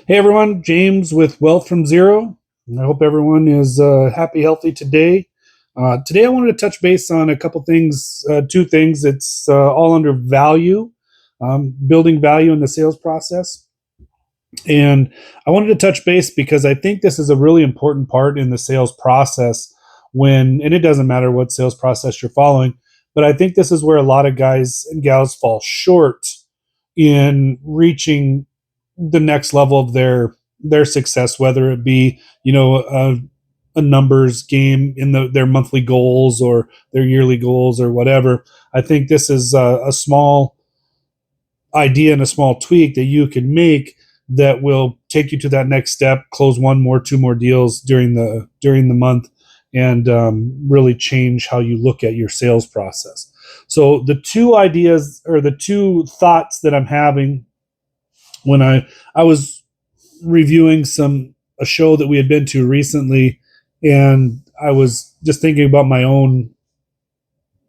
Hey everyone, James with Wealth from Zero. I hope everyone is happy, healthy today. Today I wanted to touch base on a couple things, two things. It's all under value, building value in the sales process. And I wanted to touch base because I think this is a really important part in the sales process and it doesn't matter what sales process you're following, but I think this is where a lot of guys and gals fall short in reaching the next level of their success, whether it be a numbers game in their monthly goals or their yearly goals or whatever. I think this is a small idea and a small tweak that you can make that will take you to that next step, close one more, two more deals during the month, and really change how you look at your sales process. So the two ideas or the two thoughts that I'm having when I was reviewing a show that we had been to recently, and I was just thinking about my own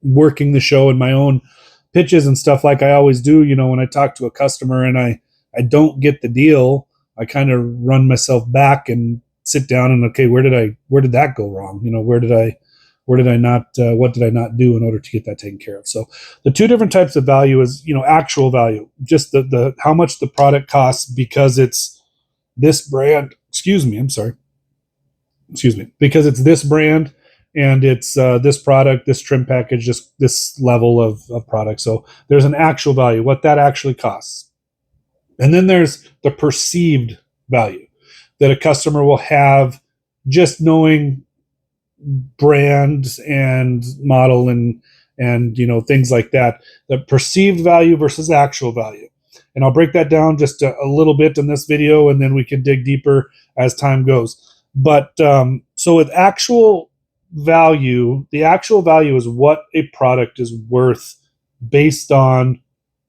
working the show and my own pitches and stuff like I always do. When I talk to a customer and I don't get the deal, I kind of run myself back and sit down and, okay, where did that go wrong? Where did I not, what did I not do in order to get that taken care of? So the two different types of value is, actual value, just the how much the product costs because it's this brand, because it's this brand and it's this product, this trim package, just this level of product. So there's an actual value, what that actually costs. And then there's the perceived value that a customer will have just knowing brand and model and things like that. The perceived value versus actual value. And I'll break that down just a little bit in this video, and then we can dig deeper as time goes. But so with actual value, the actual value is what a product is worth based on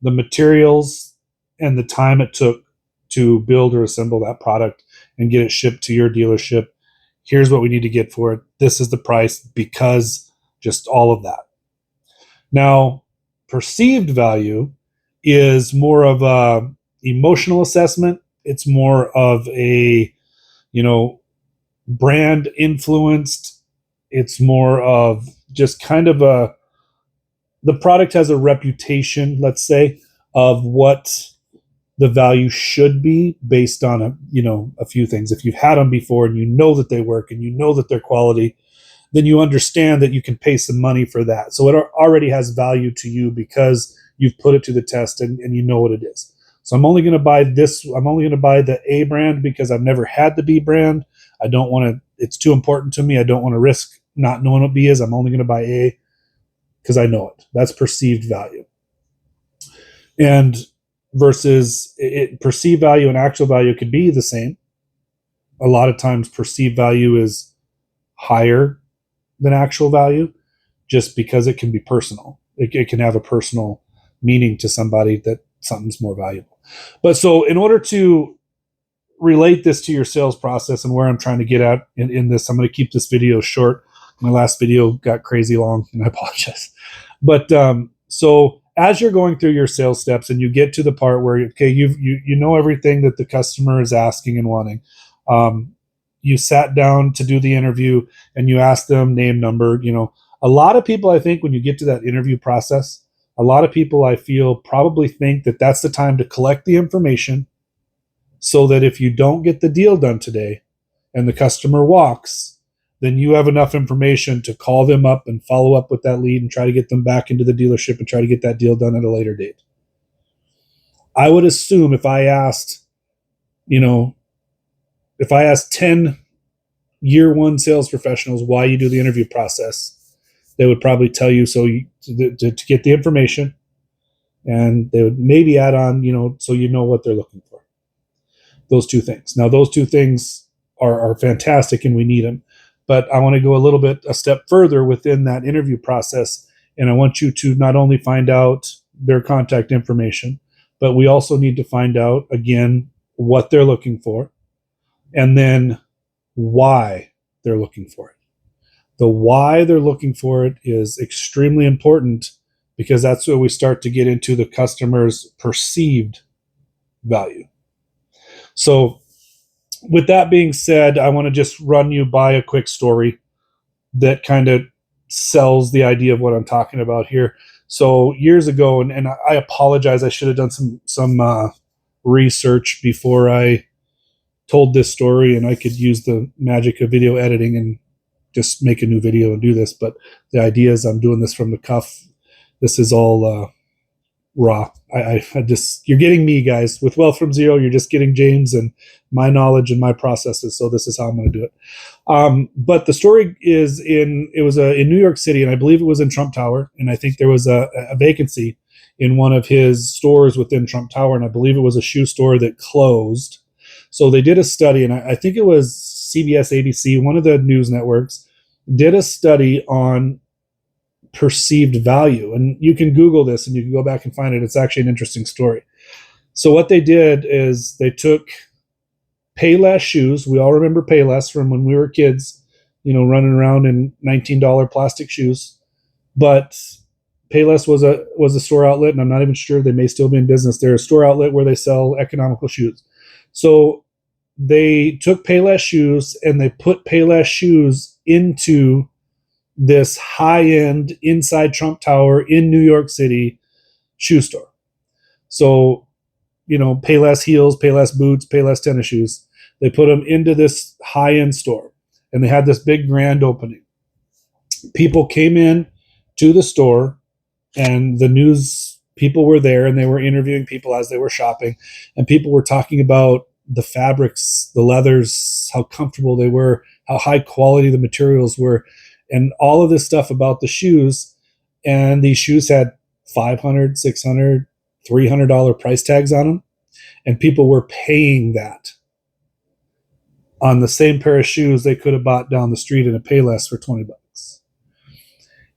the materials and the time it took to build or assemble that product and get it shipped to your dealership. Here's what we need to get for it. This is the price because just all of that. Now, perceived value is more of a emotional assessment. It's more of a, brand influenced. It's more of just kind of the product has a reputation, let's say, of what the value should be based on a few things. If you've had them before and you know that they work and you know that they're quality, then you understand that you can pay some money for that. So it already has value to you because you've put it to the test and you know what it is. So I'm only going to buy this. I'm only going to buy the A brand because I've never had the B brand. I don't want to, it's too important to me. I don't want to risk not knowing what B is. I'm only going to buy A because I know it. That's perceived value. And versus perceived value and actual value could be the same. A lot of times perceived value is higher than actual value just because it can be personal. It can have a personal meaning to somebody that something's more valuable. But so in order to relate this to your sales process and where I'm trying to get at in this, I'm going to keep this video short. My last video got crazy long and I apologize. But so as you're going through your sales steps and you get to the part where, okay, you know everything that the customer is asking and wanting. You sat down to do the interview and you ask them name, number. A lot of people, I think when you get to that interview process, a lot of people I feel probably think that that's the time to collect the information so that if you don't get the deal done today and the customer walks, then you have enough information to call them up and follow up with that lead and try to get them back into the dealership and try to get that deal done at a later date. I would assume if I asked 10 year one sales professionals why you do the interview process, they would probably tell you to get the information, and they would maybe add on, so you know what they're looking for. Those two things. Now, those two things are fantastic and we need them. But I want to go a step further within that interview process. And I want you to not only find out their contact information, but we also need to find out, again, what they're looking for and then why they're looking for it. The why they're looking for it is extremely important because that's where we start to get into the customer's perceived value. So with that being said, I want to just run you by a quick story that kind of sells the idea of what I'm talking about here. So years ago, and I apologize, I should have done some research before I told this story, and I could use the magic of video editing and just make a new video and do this. But the idea is I'm doing this from the cuff. This is all raw. I just, you're getting me, guys. With Wealth from Zero, you're just getting James and my knowledge and my processes. So this is how I'm going to do it. But the story is in New York City, and I believe it was in Trump Tower, and I think there was a vacancy in one of his stores within Trump Tower, and I believe it was a shoe store that closed. So they did a study, and I think it was CBS, ABC, one of the news networks, did a study on perceived value. And you can Google this and you can go back and find it. It's actually an interesting story. So what they did is they took Payless shoes. We all remember Payless from when we were kids, running around in $19 plastic shoes. But Payless was a store outlet, and I'm not even sure, they may still be in business. They're a store outlet where they sell economical shoes. So they took Payless shoes and they put Payless shoes into this high-end inside Trump Tower in New York City shoe store. So, Payless heels, Payless boots, Payless tennis shoes. They put them into this high-end store, and they had this big grand opening. People came in to the store, and the news people were there, and they were interviewing people as they were shopping, and people were talking about the fabrics, the leathers, how comfortable they were, how high quality the materials were, and all of this stuff about the shoes. And these shoes had $500, $600, $300 price tags on them, and people were paying that on the same pair of shoes they could have bought down the street in a Payless for $20.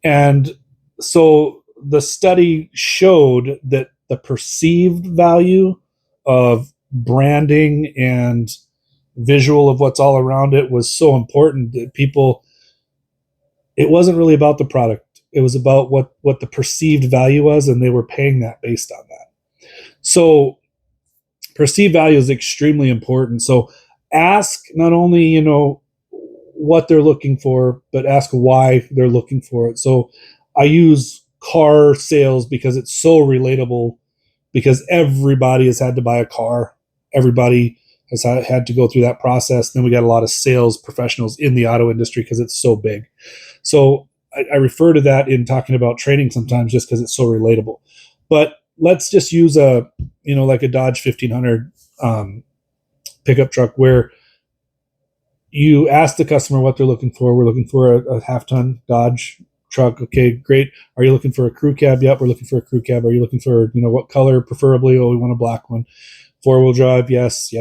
And so the study showed that the perceived value of branding and visual of what's all around it was so important that people, it wasn't really about the product. It was about what the perceived value was, and they were paying that based on that. So perceived value is extremely important. So ask not only, what they're looking for, but ask why they're looking for it. So I use car sales because it's so relatable, because everybody has had to buy a car. Everybody has had to go through that process. Then we got a lot of sales professionals in the auto industry because it's so big. So I refer to that in talking about training sometimes, just because it's so relatable. But let's just use like a Dodge 1500 pickup truck, where you ask the customer what they're looking for. We're looking for a half-ton Dodge truck. Okay, great. Are you looking for a crew cab? Yep, we're looking for a crew cab. Are you looking for, what color preferably? Oh, we want a black one. Four-wheel drive? Yes.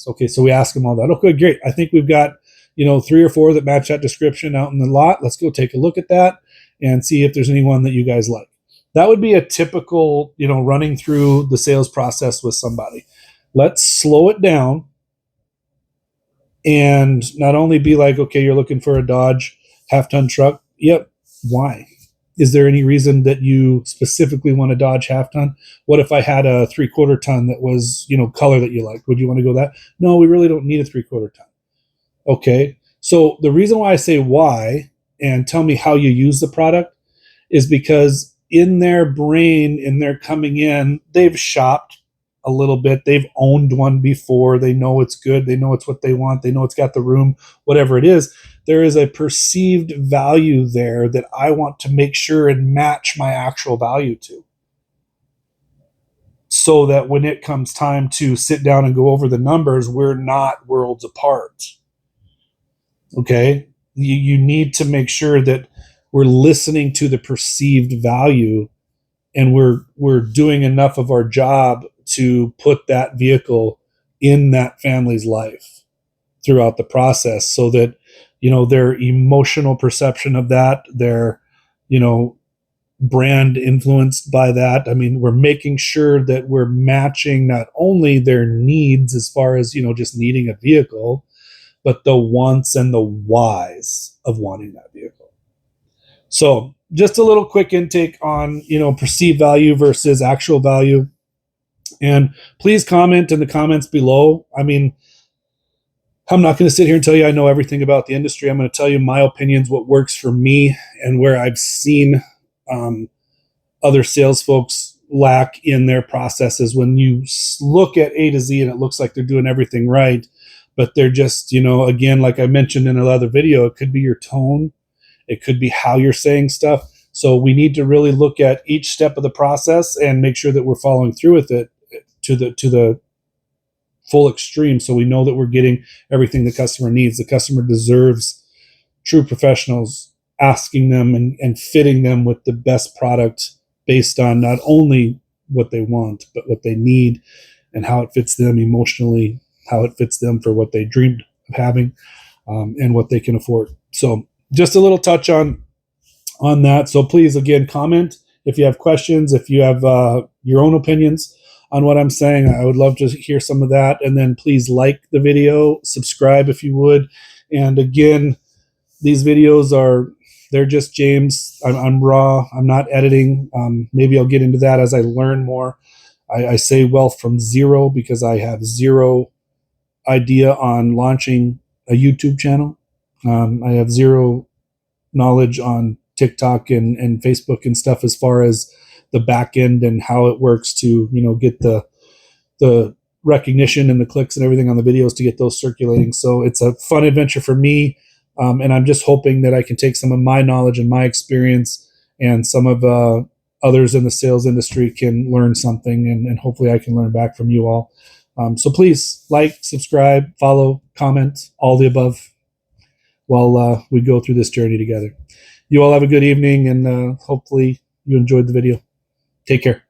Okay, so we ask them all that. Okay, great. I think we've got 3 or 4 that match that description out in the lot. Let's go take a look at that and see if there's anyone that you guys like. That would be a typical, running through the sales process with somebody. Let's slow it down and not only be like, okay, you're looking for a Dodge half-ton truck. Yep. Why? Is there any reason that you specifically want a Dodge half-ton? What if I had a 3/4 ton that was, color that you like? Would you want to go that? No, we really don't need a 3/4 ton. Okay. So the reason why I say why and tell me how you use the product is because in their brain, in their coming in, they've shopped a little bit. They've owned one before. They know it's good. They know it's what they want. They know it's got the room, whatever it is. There is a perceived value there that I want to make sure and match my actual value to, so that when it comes time to sit down and go over the numbers, we're not worlds apart. Okay? You need to make sure that we're listening to the perceived value, and we're doing enough of our job to put that vehicle in that family's life throughout the process, so that their emotional perception of that, their brand influenced by that. I mean, we're making sure that we're matching not only their needs as far as just needing a vehicle, but the wants and the whys of wanting that vehicle. So just a little quick intake on perceived value versus actual value. And please comment in the comments below. I mean, I'm not going to sit here and tell you I know everything about the industry. I'm going to tell you my opinions, what works for me, and where I've seen other sales folks lack in their processes. When you look at A to Z and it looks like they're doing everything right, but they're just, again, like I mentioned in another video, it could be your tone, it could be how you're saying stuff. So we need to really look at each step of the process and make sure that we're following through with it to the full extreme, so we know that we're getting everything the customer needs. The customer deserves true professionals asking them and fitting them with the best product based on not only what they want, but what they need and how it fits them emotionally, how it fits them for what they dreamed of having, and what they can afford. So just a little touch on that. So please, again, comment if you have questions, if you have your own opinions on what I'm saying. I would love to hear some of that. And then please like the video, subscribe if you would. And again, these videos they're just James. I'm raw. I'm not editing. Maybe I'll get into that as I learn more. I say wealth from zero because I have zero idea on launching a YouTube channel. I have zero knowledge on TikTok and Facebook and stuff as far as the back end and how it works to get the recognition and the clicks and everything on the videos to get those circulating. So it's a fun adventure for me, and I'm just hoping that I can take some of my knowledge and my experience, and some of others in the sales industry can learn something, and hopefully I can learn back from you all. So please like, subscribe, follow, comment, all the above, while we go through this journey together. You all have a good evening, and hopefully you enjoyed the video. Take care.